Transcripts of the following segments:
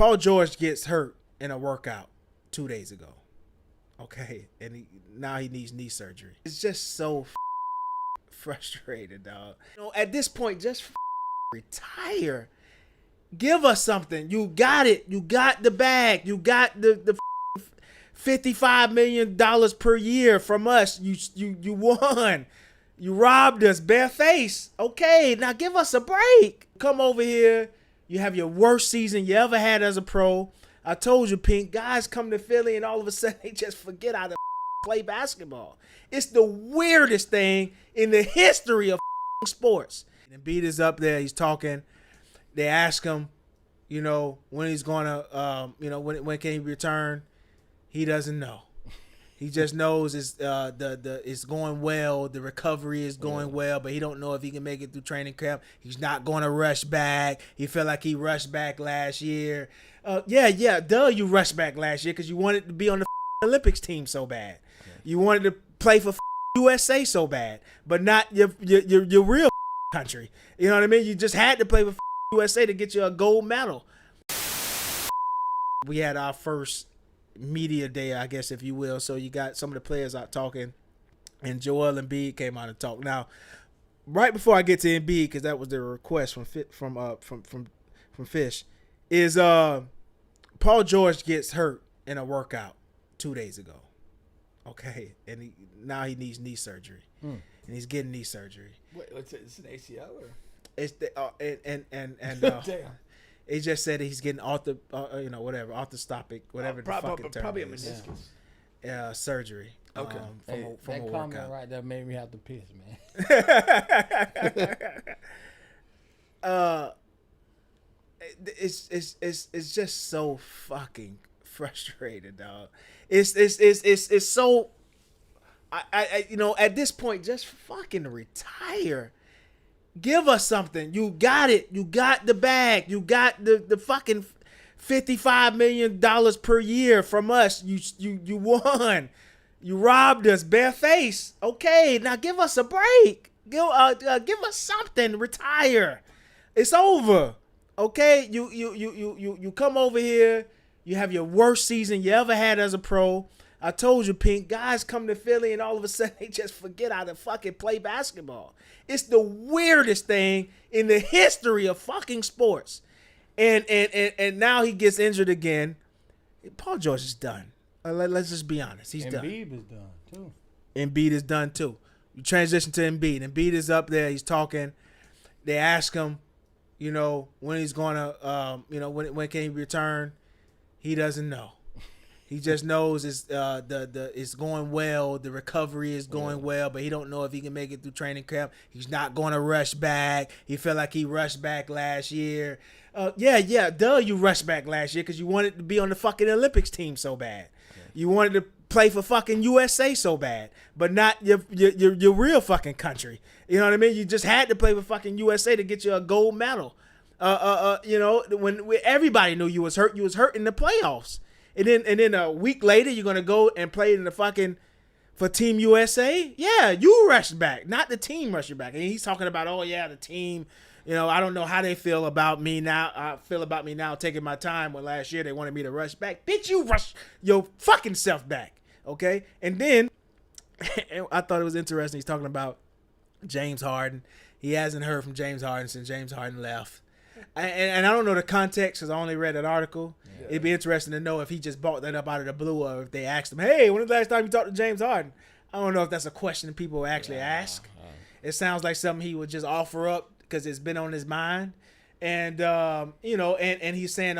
Paul George gets hurt in a workout 2 days ago. Okay, and now he needs knee surgery. It's just so frustrated, dog. At this point, just retire. Give us something. You got it. You got the bag. You got the $55 million per year from us. You won. You robbed us barefaced. Okay, now give us a break. Come over here. You have your worst season you ever had as a pro. I told you, Pink, guys come to Philly and all of a sudden they just forget how to play basketball. It's the weirdest thing in the history of sports. And Embiid is up there. He's talking. They ask him, when he's going to, when can he return? He doesn't know. He just knows it's going well. The recovery is going well, but he don't know if he can make it through training camp. He's not going to rush back. He felt like he rushed back last year. You rushed back last year because you wanted to be on the Olympics team so bad. You wanted to play for USA so bad, but not your real country. You know what I mean? You just had to play for USA to get you a gold medal. We had our first media day, I guess, if you will. So you got some of the players out talking, and Joel Embiid came out and talked. Now, right before I get to Embiid, because that was the request from Fish, is Paul George gets hurt in a workout 2 days ago. Okay, and now he needs knee surgery, and he's getting knee surgery. Wait, it's an ACL or? It's the Damn. It just said that he's getting orthoscopic, whatever the fucking term probably is. a meniscus. Surgery. Okay. From a comment workout. right there made me have to piss, man. It's just so fucking frustrated, dog. It's so. I at this point, just fucking retire. Give us something. You got it. You got the bag. You got the fucking $55 million per year from us. You won. You robbed us barefaced. Okay, now give us a break. Give us something. Retire. It's over. Okay, you come over here. You have your worst season you ever had as a pro. I told you, Pink, guys come to Philly and all of a sudden they just forget how to fucking play basketball. It's the weirdest thing in the history of fucking sports. And now he gets injured again. Paul George is done. Let's just be honest. He's done. Embiid is done, too. Embiid is done, too. You transition to Embiid. Embiid is up there. He's talking. They ask him, when he's going to, when can he return? He doesn't know. He just knows it's going well. The recovery is going well, but he don't know if he can make it through training camp. He's not going to rush back. He felt like he rushed back last year. You rushed back last year because you wanted to be on the fucking Olympics team so bad. You wanted to play for fucking USA so bad, but not your real fucking country. You know what I mean? You just had to play for fucking USA to get you a gold medal. When everybody knew you was hurt in the playoffs. And then a week later, you're gonna go and play in the fucking for Team USA. Yeah, you rushed back, not the team rushed you back. And he's talking about, the team. I don't know how they feel about me now. I feel about me now taking my time when last year they wanted me to rush back. Bitch, you rush your fucking self back, okay? And then I thought it was interesting. He's talking about James Harden. He hasn't heard from James Harden since James Harden left. And I don't know the context because I only read that article. Yeah. It'd be interesting to know if he just brought that up out of the blue or if they asked him, hey, when was the last time you talked to James Harden? I don't know if that's a question people actually ask. It sounds like something he would just offer up because it's been on his mind. And, and he's saying,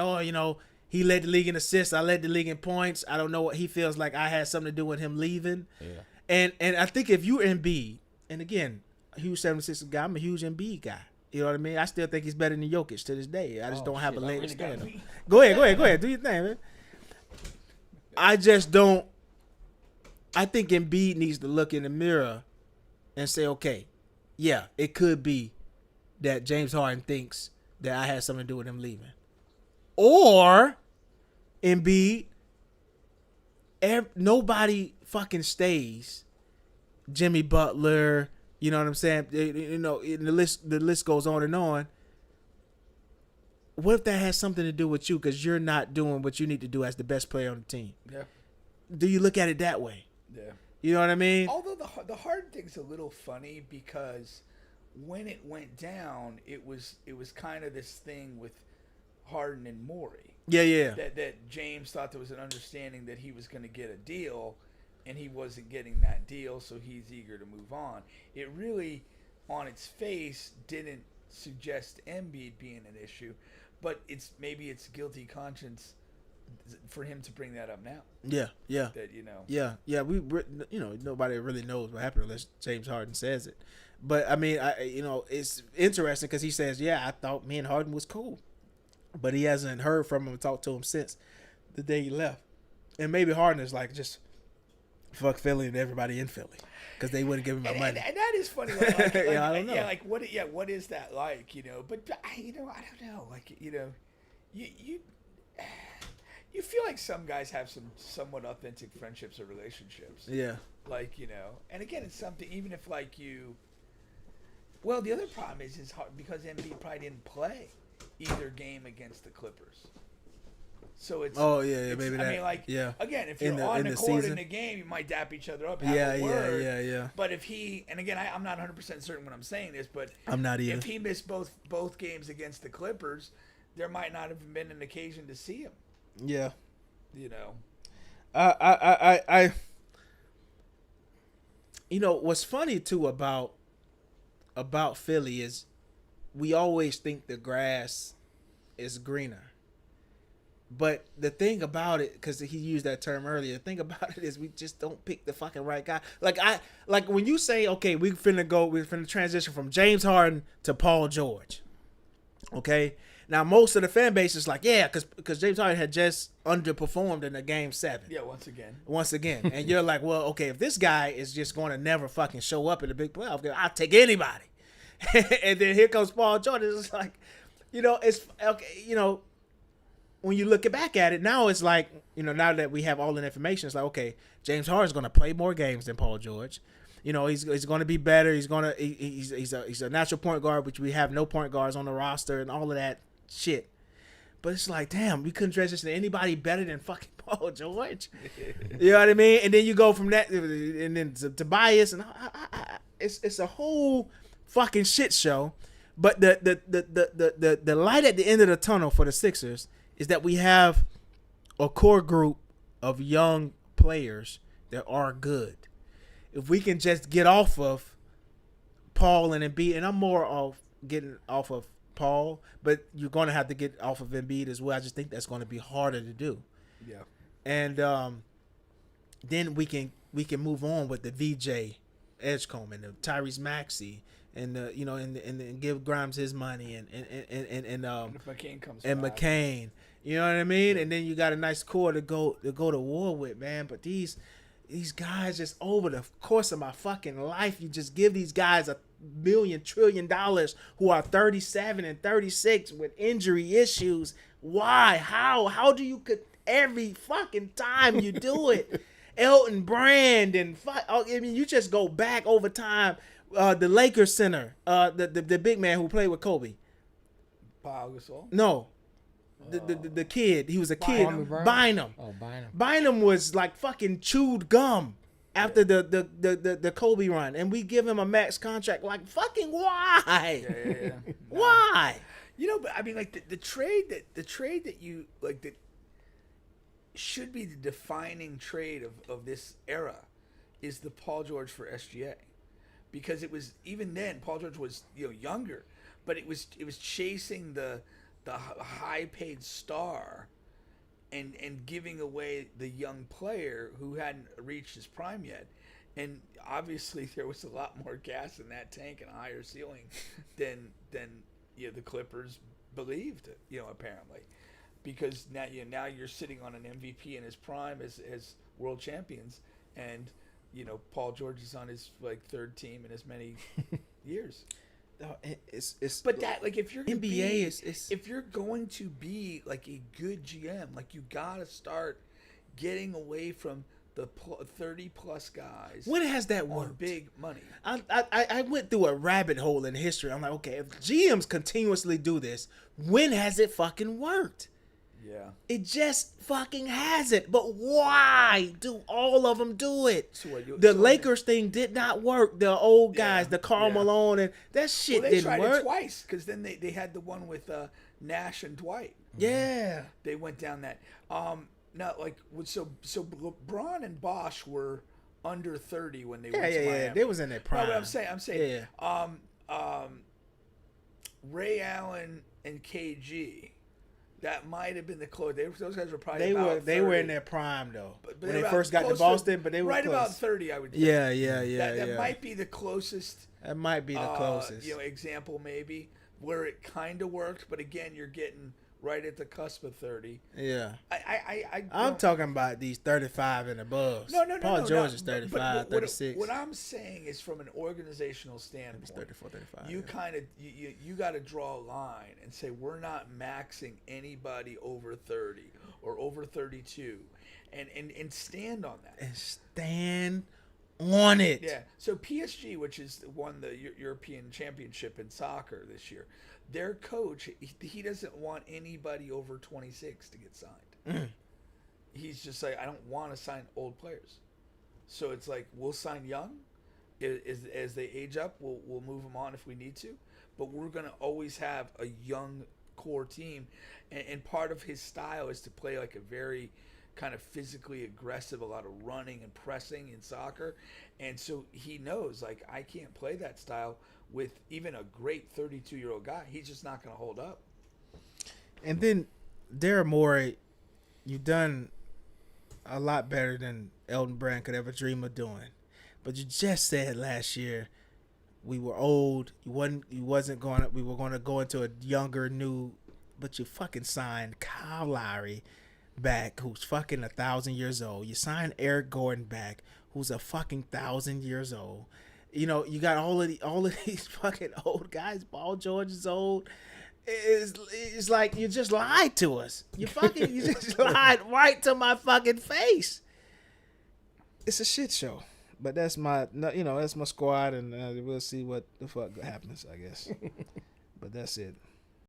he led the league in assists. I led the league in points. I don't know what he feels like I had something to do with him leaving. Yeah. And I think if you're Embiid, and again, a huge 76 guy, I'm a huge Embiid guy. You know what I mean? I still think he's better than Jokic to this day. I just don't have a leg to stand on. Go ahead. Do your thing, man. I just don't. I think Embiid needs to look in the mirror and say, okay, yeah, it could be that James Harden thinks that I had something to do with him leaving. Or Embiid, nobody fucking stays. Jimmy Butler. You know what I'm saying? The list goes on and on. what if that has something to do with you because you're not doing what you need to do as the best player on the team? Yeah. Do you look at it that way? Yeah. You know what I mean? Although the Harden thing's a little funny because when it went down, it was kind of this thing with Harden and Morey. Yeah. That James thought there was an understanding that he was going to get a deal, and he wasn't getting that deal, so he's eager to move on. It really, on its face, didn't suggest Embiid being an issue, but maybe it's guilty conscience for him to bring that up now. Yeah. That Yeah. We nobody really knows what happened unless James Harden says it. But I mean, it's interesting because he says, "Yeah, I thought me and Harden was cool," but he hasn't heard from him and talked to him since the day he left. And maybe Harden is like, just fuck Philly and everybody in Philly because they wouldn't give him my money. And that is funny. Like, I don't know. Yeah, like what is that like? But I don't know. Like you feel like some guys have some somewhat authentic friendships or relationships. Yeah. Like and again, it's something. Even if like you. Well, the other problem is hard because Embiid probably didn't play either game against the Clippers. So it's maybe that. I mean, like again, if you're on the court season. in the game, you might dap each other up. Have a word. Yeah. But if and again, I'm not 100% certain when I'm saying this, but I'm not either. If he missed both games against the Clippers, there might not have been an occasion to see him. Yeah. I what's funny too about Philly is we always think the grass is greener. But the thing about it, because he used that term earlier, the thing about it is we just don't pick the fucking right guy. Like when you say, okay, we're finna transition from James Harden to Paul George. Okay? Now, most of the fan base is like, yeah, because James Harden had just underperformed in the Game 7. Yeah, once again. And you're like, well, okay, if this guy is just going to never fucking show up in the big playoff game, I'll take anybody. And then here comes Paul George. It's like, it's okay, when you look back at it, now it's like, now that we have all the information, it's like, okay, James Harden's going to play more games than Paul George. He's going to be better. He's a natural point guard, which we have no point guards on the roster and all of that shit. But it's like, damn, we couldn't transition to anybody better than fucking Paul George. You know what I mean? And then you go from that, and then to Tobias, and it's a whole fucking shit show. But the light at the end of the tunnel for the Sixers is that we have a core group of young players that are good. If we can just get off of Paul and Embiid, and I'm more of getting off of Paul, but you're going to have to get off of Embiid as well. I just think that's going to be harder to do. Yeah. And then we can move on with the VJ Edgecombe and the Tyrese Maxey and and give Grimes his money and if McCain comes and back. McCain. You know what I mean? And then you got a nice core to go to war with, man. But these guys, just over the course of my fucking life, you just give these guys $1 billion, $1 trillion who are 37 and 36 with injury issues. Why? How do you every fucking time you do it? Elton Brand and you just go back over time. The Lakers center, the big man who played with Kobe. Paul Gasol? No. The kid, he was a kid. Bynum. Oh, Bynum. Bynum was like fucking chewed gum after the Kobe run, and we give him a max contract. Like, fucking why? Yeah. No. Why? But I mean, like the trade that you like that should be the defining trade of this era is the Paul George for SGA, because it was, even then Paul George was younger, but it was chasing the high paid star and giving away the young player who hadn't reached his prime yet. And obviously there was a lot more gas in that tank and a higher ceiling than the Clippers believed, apparently, because now you're sitting on an MVP in his prime as world champions, and Paul George is on his third team in as many years. But that, like, if you're gonna NBA if you're going to be like a good GM, like, you gotta start getting away from the 30 plus guys When has that on worked? big money. I went through a rabbit hole in history. I'm like, okay, if GMs continuously do this, when has it fucking worked? Yeah. It just fucking hasn't. But why do all of them do it? So The Lakers thing did not work. The old guys, Yeah, the Karl yeah. Malone, and that shit Well, they didn't tried work. it twice because then they had the one with Nash and Dwight. Yeah. They went down that. Now, like, so LeBron and Bosch were under 30 when they went to Miami. They was in their prime. No, but I'm saying, Yeah. Ray Allen and KG, that might have been the close. Those guys were probably about They were 30. in their prime though. But when they about first got to close Boston, but they were right close. about 30, I would think. Yeah. That might be the closest. That might be the closest. Example maybe where it kind of worked, but again, you're getting right at the cusp of 30. Yeah. I'm talking about these 35 and above. No. Paul George no, is but 35, 36. What I'm saying is, from an organizational standpoint, 34, 35. you kind of you got to draw a line and say we're not maxing anybody over 30 or over 32, and stand on that. And stand on it. Yeah. So PSG, which is won the European Championship in soccer this year, their coach, he doesn't want anybody over 26 to get signed. He's just like, I don't want to sign old players. So it's like, we'll sign young. As they age up, we'll move them on if we need to. But we're going to always have a young core team. And part of his style is to play like a very kind of physically aggressive, a lot of running and pressing in soccer. And so he knows, like, I can't play that style with even a great 32-year-old guy. He's just not going to hold up. And then Daryl Morey, you've done a lot better than Elton Brand could ever dream of doing. But you just said last year we were old. We were going to go into a younger, new. But you fucking signed Kyle Lowry back, who's fucking 1,000 years old. You signed Eric Gordon back, who's a fucking 1,000 years old. You know, you got all of these fucking old guys. Paul George is old. It's like you just lied to us. You just lied right to my fucking face. It's a shit show. But that's my squad, and we'll see what the fuck happens, I guess. But that's it.